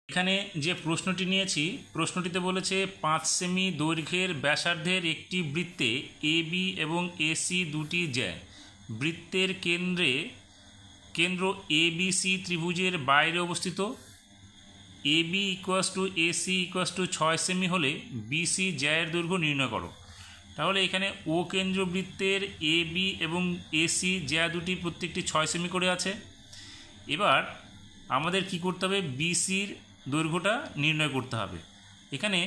এখানে যে প্রশ্নটি নিয়েছি প্রশ্নটিতে বলেছে 5 সেমি দৈর্ঘ্যের ব্যাসার্ধের একটি বৃত্তে এবি এবং এসি দুটি জ্যা বৃত্তের কেন্দ্র এবিসি ত্রিভুজের বাইরে অবস্থিত। AB equals to AC equals to 6 সেমি হলে বিসি জ্যায়ের দৈর্ঘ্য নির্ণয় করো। তাহলে এখানে ও কেন্দ্র বৃত্তের এবি এবং এসি জ্যা দুটি প্রত্যেকটি 6 সেমি করে আছে। এবার আমাদের কি করতে হবে, বিসির দৈর্ঘ্যটা নির্ণয় করতে হবে। এখানে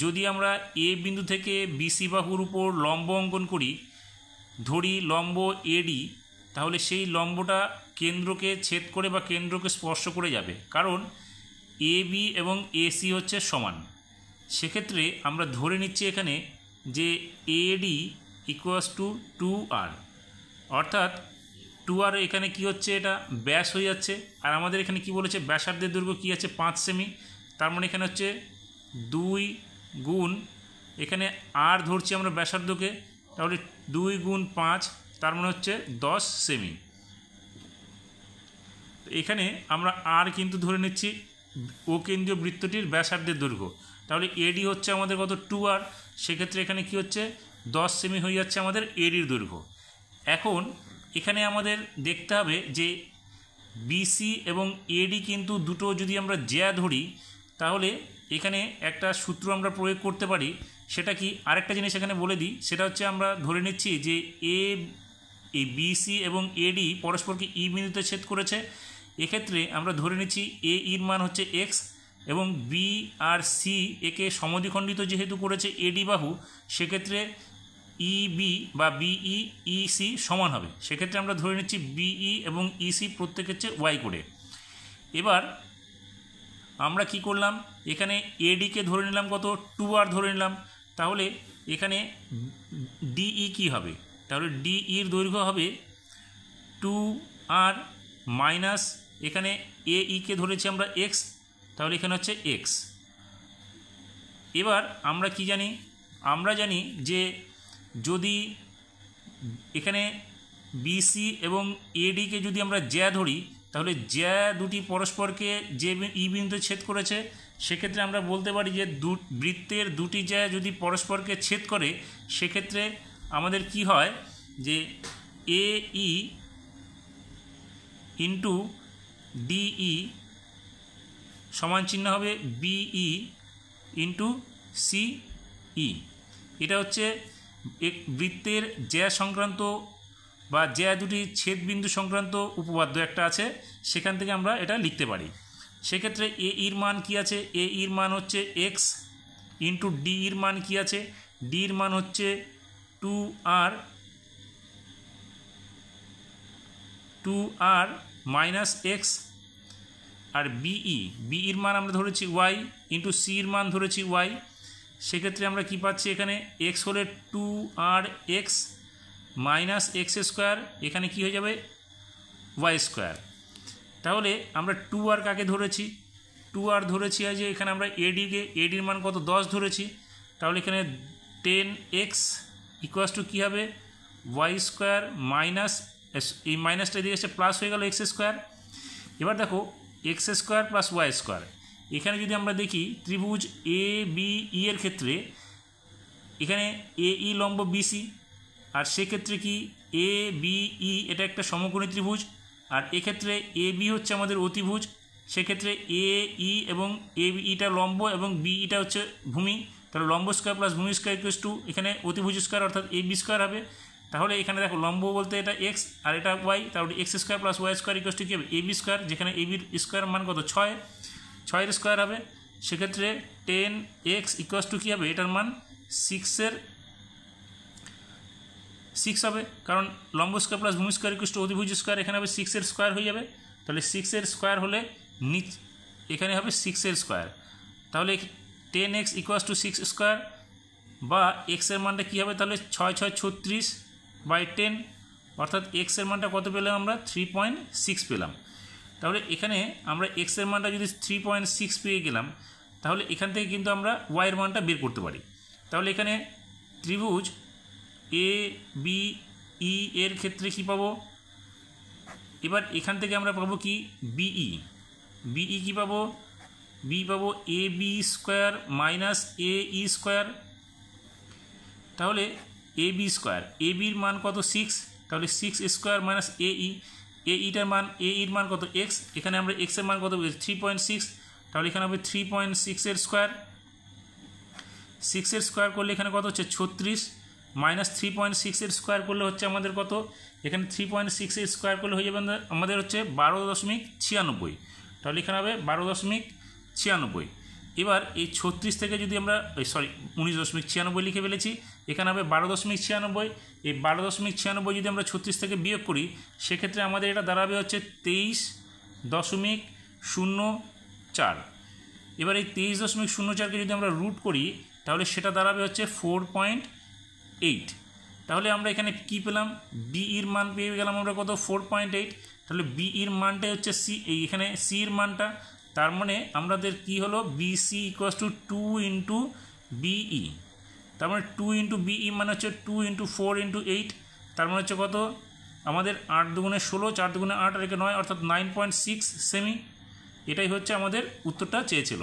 যদি আমরা এ বিন্দু থেকে বিসি বাহুর উপর লম্ব অঙ্কন করি, ধরি লম্ব এডি, তাহলে সেই লম্বটা কেন্দ্রকে ছেদ করে বা কেন্দ্রকে স্পর্শ করে যাবে, কারণ এ বি এবং এসি হচ্ছে সমান। সেক্ষেত্রে আমরা ধরে নিচ্ছি এখানে যে এডি ইকুয়াস টু 2r, অর্থাৎ 2r এখানে কি হচ্ছে, এটা ব্যাস হয়ে যাচ্ছে। আর আমাদের এখানে কি বলেছে, ব্যাসার্ধের দৈর্ঘ্য কী আছে, 5 সেমি। তার মানে এখানে হচ্ছে 2 গুণ, এখানে আর ধরছি আমরা ব্যাসার্ধকে, তাহলে 2 গুণ 5, তার মানে হচ্ছে 10 সেমি। এখানে আমরা আর কিন্তু ধরে নিচ্ছি ও কেন্দ্রীয় বৃত্তটির ব্যাসার্ধের দৈর্ঘ্য। তাহলে এডি হচ্ছে আমাদের কত, 2r। সেক্ষেত্রে এখানে কি হচ্ছে, 10 সেমি হয়ে যাচ্ছে আমাদের এডির দৈর্ঘ্য। এখন এখানে আমাদের দেখতে হবে যে বিসি এবং এডি কিন্তু দুটো যদি আমরা জ্যা ধরি, তাহলে এখানে একটা সূত্র আমরা প্রয়োগ করতে পারি। সেটা কি, আরেকটা জিনিস এখানে বলে দিই, সেটা হচ্ছে আমরা ধরে নিচ্ছি যে এই বিসি এবং এডি পরস্পরকে ই বিন্দুতে ছেদ করেছে। এক্ষেত্রে আমরা ধরে নিচ্ছি এ ইর মান হচ্ছে এক্স এবং বি আর সি একে সমদ্বিখণ্ডিত যেহেতু করেছে এডি বাহু, সেক্ষেত্রে ইবি বা বিই ইসি সমান হবে। সেক্ষেত্রে আমরা ধরে নিচ্ছি বিই এবং ইসি প্রত্যেক হচ্ছে ওয়াই করে। এবার আমরা কি করলাম, এখানে এডিকে ধরে নিলাম কত, 2r ধরে নিলাম। তাহলে এখানে ডিই কি হবে, তাহলে ডিইর দৈর্ঘ্য হবে 2r মাইনাস, এখানে এইকে ধরেছি আমরা এক্স, তাহলে এখানে হচ্ছে এক্স। এবার আমরা কি জানি, আমরা জানি যে যদি এখানে বিসি এবং এডিকে যদি আমরা জ্যা ধরি, তাহলে জ্যা দুটি পরস্পরকে যে ই বিন্দুতে ছেদ করেছে, সেক্ষেত্রে আমরা বলতে পারি যে বৃত্তের দুটি জ্যা যদি পরস্পরকে ছেদ করে, সেক্ষেত্রে আমাদের কি হয় যে এ ই ইন্টু ডিই সমান চিহ্ন হবে বিই ইন্টু সিই। এটা হচ্ছে এক বৃত্তের জ্যা সংক্রান্ত বা জ্যা দুটি ছেদবিন্দু সংক্রান্ত উপপাদ্য একটা আছে, সেখান থেকে আমরা এটা লিখতে পারি। সেক্ষেত্রে এ ইর মান কি আছে, এ ইর মান হচ্ছে এক্স ইন্টু ডি ইর মান কি আছে, ডির মান হচ্ছে 2r মাইনাস এক্স। আর বিইর মান আমরা ধরেছি ওয়াই ইন্টু সির মান ধরেছি ওয়াই। সেক্ষেত্রে আমরা কি পাচ্ছি, এখানে এক্স হলে 2r x minus x square, এখানে কি হয়ে যাবে ওয়াই স্কোয়ার। তাহলে আমরা 2r কাকে ধরেছি, 2r ধরেছি যে এখানে আমরা এডির মান কত, 10 ধরেছি। তাহলে এখানে 10x ইকুয়াস টু কী হবে, ওয়াই স্কোয়ার মাইনাস, এই মাইনাসটা দিয়ে এসে প্লাস হয়ে গেল এক্স স্কোয়ার। এবার দেখো x square plus Y square, এখানে যদি আমরা দেখি ত্রিভুজ এ বি ই এর ক্ষেত্রে এখানে এ ই লম্ব বিসি, আর সেক্ষেত্রে কি এ বি ই এটা একটা সমকোণী ত্রিভুজ, আর এক্ষেত্রে এ বি হচ্ছে আমাদের অতিভুজ। সেক্ষেত্রে এ ই এবং এ ইটা লম্ব এবং বি ইটা হচ্ছে ভূমি, তাহলে লম্ব স্কোয়ার প্লাস ভূমি স্কোয়ার ইকুয়ালস টু এখানে অতিভুজ স্কোয়ার অর্থাৎ এ বি স্কোয়ার হবে। তাহলে এখানে দেখো লম্ব বলতে এটা এক্স আর এটা ওয়াই, তাহলে X square plus Y square equals to কী হবে, এ বি স্কোয়ার, যেখানে এ বির স্কোয়ার মান কত 6 স্কোয়ার হবে। সেক্ষেত্রে 10x ইকুয়ালস টু কী হবে, এটার মান 6 হবে, কারণ লম্ব স্কোয়ার প্লাস ভূমি স্কোয়ার ইকুয়ালস টু অতিভুজ স্কোয়ার, এখানে হবে 6 স্কোয়ার হয়ে যাবে। তাহলে 6 স্কোয়ার হলে এখানে হবে 6 স্কোয়ার। তাহলে 10x ইকুয়ালস টু 6 স্কোয়ার, বা এক্সের মানটা কী হবে, তাহলে 6 6 36 বাই 10, অর্থাৎ এক্সের মানটা কত পেলাম আমরা, 3.6 পেলাম। তাহলে এখানে আমরা এক্সের মানটা যদি 3.6 পেয়ে গেলাম, তাহলে এখান থেকে কিন্তু আমরা ওয়াইয়ের মানটা বের করতে পারি। তাহলে এখানে ত্রিভুজ এ বি ই এর ক্ষেত্রে কী পাবো, এবার এখান থেকে আমরা পাবো কি বিই, বিই কী পাবো বি পাবো A B square minus A E square. তাহলে এ বি স্কোয়ার, এ বির মান কত 6, তাহলে 6 স্কোয়ার মাইনাস এ ইটার মান, এ ইর মান কত এক্স, এখানে আমরা এক্সের মান কত বলেছি 3.6, তাহলে এখানে হবে 3.6 স্কোয়ার। 6 স্কোয়ার করলে এখানে কত হচ্ছে 36, মাইনাস 3.6 স্কোয়ার করলে হচ্ছে আমাদের কত, এখানে 3.6 স্কোয়ার করলে হয়ে যাবে আমাদের হচ্ছে 12.96, তাহলে এখানে হবে 12.96। এবার এই 36 থেকে যদি আমরা 19.96 লিখে ফেলেছি, এখানে হবে 12.96। এই 12.96 যদি আমরা 36 থেকে বিয়োগ করি, সেক্ষেত্রে আমাদের এটা দাঁড়াবে হচ্ছে 23.04। এবার এই 23.04কে যদি আমরা রুট করি, তাহলে সেটা দাঁড়াবে হচ্ছে 4.8। তাহলে আমরা এখানে কি পেলাম, বি এর মান পেয়ে গেলাম আমরা কত 4.8। তাহলে বি এর মানটাই হচ্ছে সি, এইখানে সি এর মানটা, তার মানে আমাদের কি হলো BC equals to 2 into BE. তার মানে 2 ইন্টু বিই মানে হচ্ছে 2 ইন্টু 4 ইন্টু 8, তার মানে হচ্ছে কত আমাদের 8 দুগুণে 16, 4 দুগুণে 8 আর 9, অর্থাৎ 9.6 সেমি। এটাই হচ্ছে আমাদের উত্তরটা চেয়েছিল।